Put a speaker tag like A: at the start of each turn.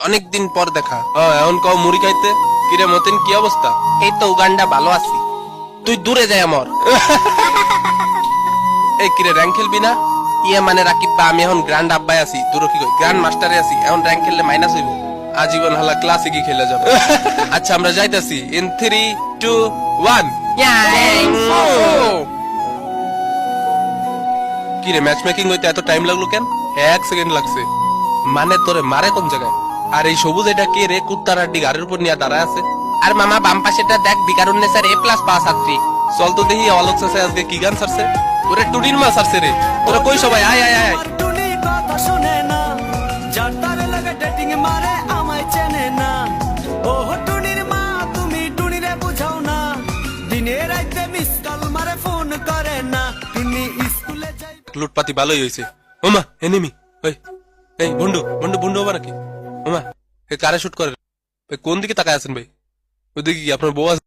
A: অনেকদিন পর দেখা। এখন কও মুড়ি খাইতে। কিরে মতিন, কি অবস্থা? এই তো উগান্ডা, ভালো আছি। তুই দূরে যাই আমার। এই কিরে, র্যাঙ্ক খেলবি না? ইয়ে মানে রাকিব বা, আমি এখন গ্র্যান্ড আব্বাই আছি, তোর কি কই গ্র্যান্ড মাস্টারে আছি। এখন র্যাঙ্ক খেললে মাইনাস হইব। আজীবন হালা ক্লাসিকই খেলে যাবে। আচ্ছা আমরা যাইতাছি ইন 3 2 1। কিরে ম্যাচ মেকিং হইতে এত টাইম লাগলো কেন? 1 সেকেন্ড লাগছে। মানে তোরে মারে কোন জায়গায়? আর এই সবুজ এটা কে রে? কুত্তার আড্ডি গাড়ির উপর নিয়ে দাঁড়ায় আছে। আর মামা বাম পাশেটা দেখ, বিকারুন্নেসার A+ পাওয়া ছাত্রী। চল তো দেখি অলোক চাচা আজকে কি গান ছাড়ছে। ওরে টুনির মা ছাড়ছে রে। তোরা কই সবাই? আয় আয় আয়।
B: টুনির কথা শুনে না, যার তারে লাগে ডেটিং মারে আমায় চেনে না। ও টুনির মা, তুমি টুনিরে বুঝাও না, দিনে রাইতে মিস কল মারে ফোন করে না। টুনি স্কুলে যাই
A: লুটপাতি ভালোই হয়েছে। ওমা এনিমি। ওই এই বন্ধু বন্ধু বন্ধু হবা নাকি? ওমা এ কারে শুট করে? কোন দিকে তাকায় আছেন ভাই? ওইদিকে কি আপনার বউ আছে?